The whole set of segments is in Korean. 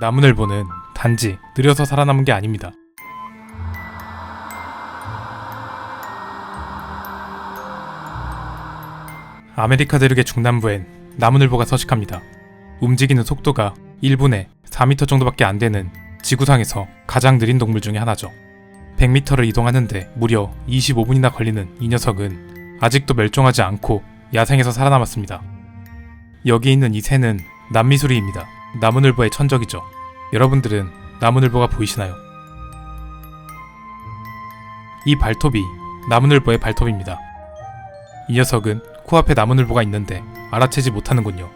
나무늘보는 단지 느려서 살아남은 게 아닙니다. 아메리카 대륙의 중남부엔 나무늘보가 서식합니다. 움직이는 속도가 1분에 4m 정도밖에 안 되는 지구상에서 가장 느린 동물 중에 하나죠. 100m를 이동하는데 무려 25분이나 걸리는 이 녀석은 아직도 멸종하지 않고 야생에서 살아남았습니다. 여기 있는 이 새는 남미수리입니다. 나무늘보의 천적이죠. 여러분들은 나무늘보가 보이시나요? 이 발톱이 나무늘보의 발톱입니다. 이 녀석은 코앞에 나무늘보가 있는데 알아채지 못하는군요.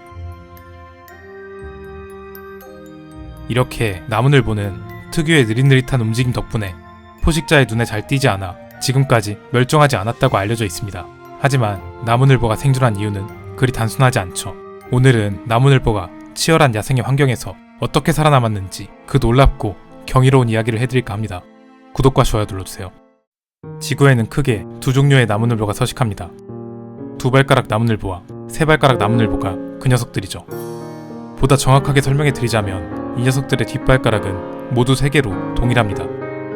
이렇게 나무늘보는 특유의 느릿느릿한 움직임 덕분에 포식자의 눈에 잘 띄지 않아 지금까지 멸종하지 않았다고 알려져 있습니다. 하지만 나무늘보가 생존한 이유는 그리 단순하지 않죠. 오늘은 나무늘보가 치열한 야생의 환경에서 어떻게 살아남았는지 그 놀랍고 경이로운 이야기를 해드릴까 합니다. 구독과 좋아요 눌러주세요. 지구에는 크게 두 종류의 나무늘보가 서식합니다. 두 발가락 나무늘보와 세 발가락 나무늘보가 그 녀석들이죠. 보다 정확하게 설명해 드리자면 이 녀석들의 뒷발가락은 모두 3개로 동일합니다.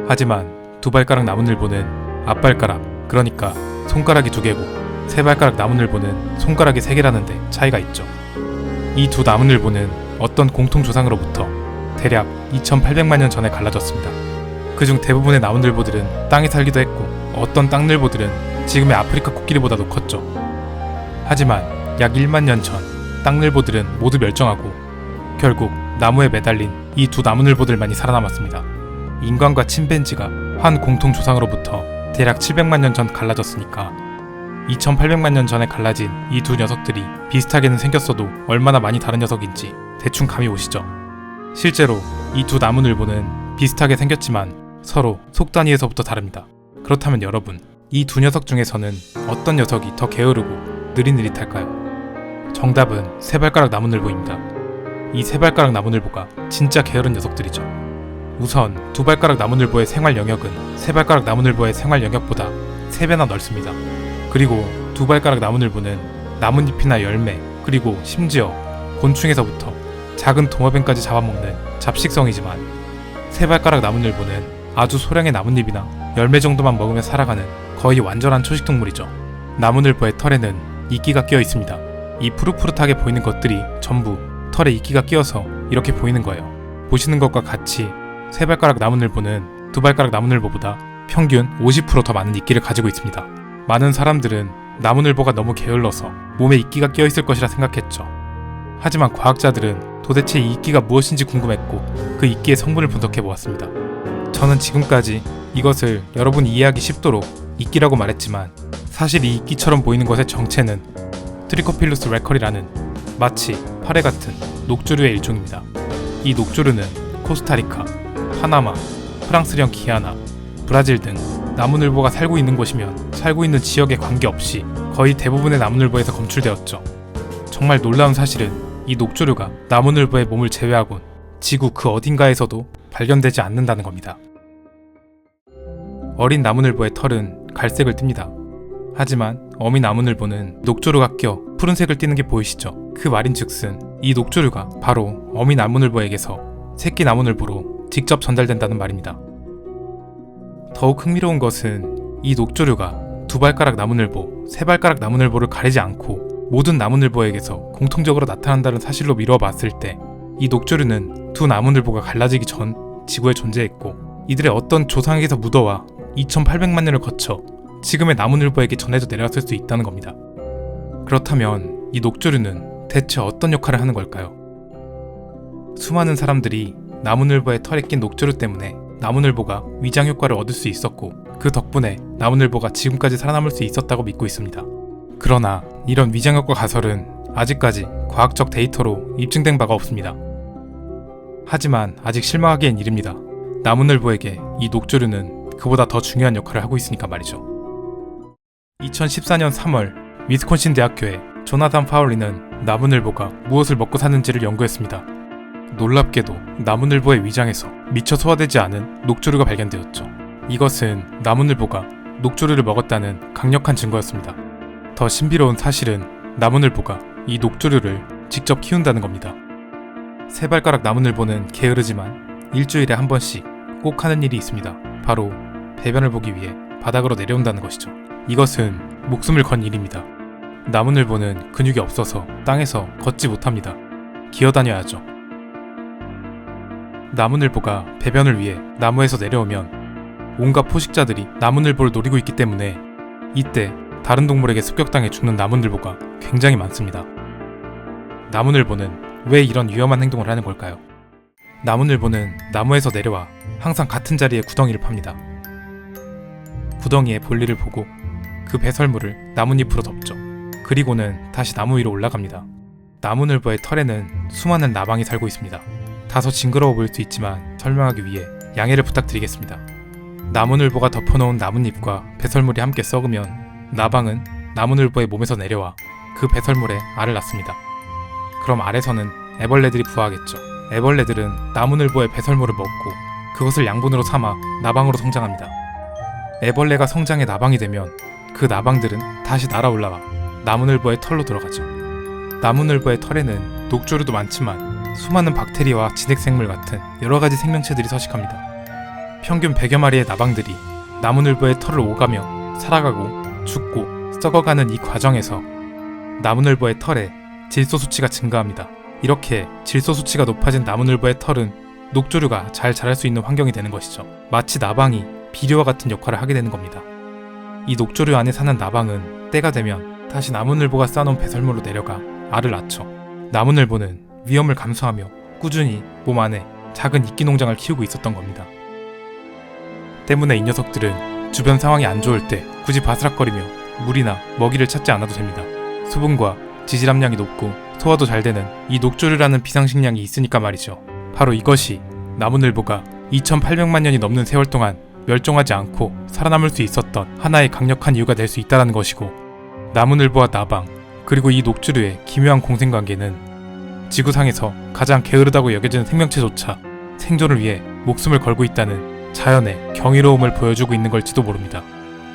하지만 두 발가락 나무늘보는 앞발가락, 그러니까 손가락이 2개고 세 발가락 나무늘보는 손가락이 3개라는데 차이가 있죠. 이 두 나무늘보는 어떤 공통 조상으로부터 대략 2800만 년 전에 갈라졌습니다. 그중 대부분의 나무늘보들은 땅에 살기도 했고 어떤 땅늘보들은 지금의 아프리카 코끼리보다도 컸죠. 하지만 약 1만 년 전 땅늘보들은 모두 멸종하고 결국 나무에 매달린 이 두 나무늘보들만이 살아남았습니다. 인간과 침팬지가 한 공통 조상으로부터 대략 700만 년 전 갈라졌으니까 2800만 년 전에 갈라진 이 두 녀석들이 비슷하게는 생겼어도 얼마나 많이 다른 녀석인지 대충 감이 오시죠? 실제로 이 두 나무늘보는 비슷하게 생겼지만 서로 속 단위에서부터 다릅니다. 그렇다면 여러분, 이 두 녀석 중에서는 어떤 녀석이 더 게으르고 느릿느릿할까요? 정답은 세발가락 나무늘보입니다. 이 세발가락 나무늘보가 진짜 게으른 녀석들이죠. 우선 두 발가락 나무늘보의 생활 영역은 세 발가락 나무늘보의 생활 영역보다 3배나 넓습니다. 그리고 두 발가락 나무늘보는 나뭇잎이나 열매, 그리고 심지어 곤충에서부터 작은 도마뱀까지 잡아먹는 잡식성이지만 세 발가락 나무늘보는 아주 소량의 나뭇잎이나 열매 정도만 먹으며 살아가는 거의 완전한 초식동물이죠. 나무늘보의 털에는 이끼가 끼어 있습니다. 이 푸릇푸릇하게 보이는 것들이 전부 털에 이끼가 끼어서 이렇게 보이는 거예요. 보시는 것과 같이 세 발가락 나무늘보는 두 발가락 나무늘보보다 평균 50% 더 많은 이끼를 가지고 있습니다. 많은 사람들은 나무늘보가 너무 게을러서 몸에 이끼가 끼어있을 것이라 생각했죠. 하지만 과학자들은 도대체 이 이끼가 무엇인지 궁금했고 그 이끼의 성분을 분석해보았습니다. 저는 지금까지 이것을 여러분이 이해하기 쉽도록 이끼라고 말했지만 사실 이 이끼처럼 보이는 것의 정체는 트리코필루스 레컬이라는 마치 파래 같은 녹조류의 일종입니다. 이 녹조류는 코스타리카, 파나마, 프랑스령 기아나, 브라질 등 나무늘보가 살고 있는 곳이면 살고 있는 지역에 관계없이 거의 대부분의 나무늘보에서 검출되었죠. 정말 놀라운 사실은 이 녹조류가 나무늘보의 몸을 제외하곤 지구 그 어딘가에서도 발견되지 않는다는 겁니다. 어린 나무늘보의 털은 갈색을 띱니다. 하지만 어미 나무늘보는 녹조류가 껴 푸른색을 띠는 게 보이시죠? 그 말인즉슨 이 녹조류가 바로 어미 나무늘보에게서 새끼 나무늘보로 직접 전달된다는 말입니다. 더욱 흥미로운 것은 이 녹조류가 두 발가락 나무늘보, 세 발가락 나무늘보를 가리지 않고 모든 나무늘보에게서 공통적으로 나타난다는 사실로 미루어 봤을 때 이 녹조류는 두 나무늘보가 갈라지기 전 지구에 존재했고 이들의 어떤 조상에게서 묻어와 2800만 년을 거쳐 지금의 나무늘보에게 전해져 내려왔을 수 있다는 겁니다. 그렇다면 이 녹조류는 대체 어떤 역할을 하는 걸까요? 수많은 사람들이 나무늘보의 털에 낀 녹조류 때문에 나무늘보가 위장 효과를 얻을 수 있었고 그 덕분에 나무늘보가 지금까지 살아남을 수 있었다고 믿고 있습니다. 그러나 이런 위장 효과 가설은 아직까지 과학적 데이터로 입증된 바가 없습니다. 하지만 아직 실망하기엔 이릅니다. 나무늘보에게 이 녹조류는 그보다 더 중요한 역할을 하고 있으니까 말이죠. 2014년 3월 위스콘신 대학교의 조나단 파울리는 나무늘보가 무엇을 먹고 사는지를 연구했습니다. 놀랍게도 나무늘보의 위장에서 미처 소화되지 않은 녹조류가 발견되었죠. 이것은 나무늘보가 녹조류를 먹었다는 강력한 증거였습니다. 더 신비로운 사실은 나무늘보가 이 녹조류를 직접 키운다는 겁니다. 세 발가락 나무늘보는 게으르지만 일주일에 한 번씩 꼭 하는 일이 있습니다. 바로 배변을 보기 위해 바닥으로 내려온다는 것이죠. 이것은 목숨을 건 일입니다. 나무늘보는 근육이 없어서 땅에서 걷지 못합니다. 기어다녀야죠. 나무늘보가 배변을 위해 나무에서 내려오면 온갖 포식자들이 나무늘보를 노리고 있기 때문에 이때 다른 동물에게 습격당해 죽는 나무늘보가 굉장히 많습니다. 나무늘보는 왜 이런 위험한 행동을 하는 걸까요? 나무늘보는 나무에서 내려와 항상 같은 자리에 구덩이를 팝니다. 구덩이에 볼일을 보고 그 배설물을 나뭇잎으로 덮죠. 그리고는 다시 나무 위로 올라갑니다. 나무늘보의 털에는 수많은 나방이 살고 있습니다. 다소 징그러워 보일 수 있지만 설명하기 위해 양해를 부탁드리겠습니다. 나무늘보가 덮어놓은 나뭇잎과 배설물이 함께 썩으면 나방은 나무늘보의 몸에서 내려와 그 배설물에 알을 낳습니다. 그럼 알에서는 애벌레들이 부화하겠죠. 애벌레들은 나무늘보의 배설물을 먹고 그것을 양분으로 삼아 나방으로 성장합니다. 애벌레가 성장해 나방이 되면 그 나방들은 다시 날아올라와 나무늘보의 털로 들어가죠. 나무늘보의 털에는 녹조류도 많지만 수많은 박테리아와 진핵생물 같은 여러가지 생명체들이 서식합니다. 평균 100여 마리의 나방들이 나무늘보의 털을 오가며 살아가고 죽고 썩어가는 이 과정에서 나무늘보의 털에 질소 수치가 증가합니다. 이렇게 질소 수치가 높아진 나무늘보의 털은 녹조류가 잘 자랄 수 있는 환경이 되는 것이죠. 마치 나방이 비료와 같은 역할을 하게 되는 겁니다. 이 녹조류 안에 사는 나방은 때가 되면 다시 나무늘보가 쌓아놓은 배설물로 내려가 알을 낳죠. 나무늘보는 위험을 감수하며 꾸준히 몸 안에 작은 이끼 농장을 키우고 있었던 겁니다. 때문에 이 녀석들은 주변 상황이 안 좋을 때 굳이 바스락거리며 물이나 먹이를 찾지 않아도 됩니다. 수분과 지질 함량이 높고 소화도 잘 되는 이 녹조류라는 비상식량이 있으니까 말이죠. 바로 이것이 나무늘보가 2800만 년이 넘는 세월 동안 멸종하지 않고 살아남을 수 있었던 하나의 강력한 이유가 될 수 있다는 것이고, 나무늘보와 나방 그리고 이 녹조류의 기묘한 공생관계는 지구상에서 가장 게으르다고 여겨지는 생명체조차 생존을 위해 목숨을 걸고 있다는 자연의 경이로움을 보여주고 있는 걸지도 모릅니다.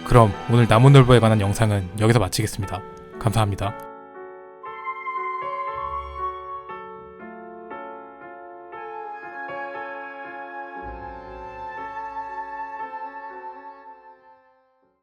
그럼 오늘 나무늘보에 관한 영상은 여기서 마치겠습니다. 감사합니다.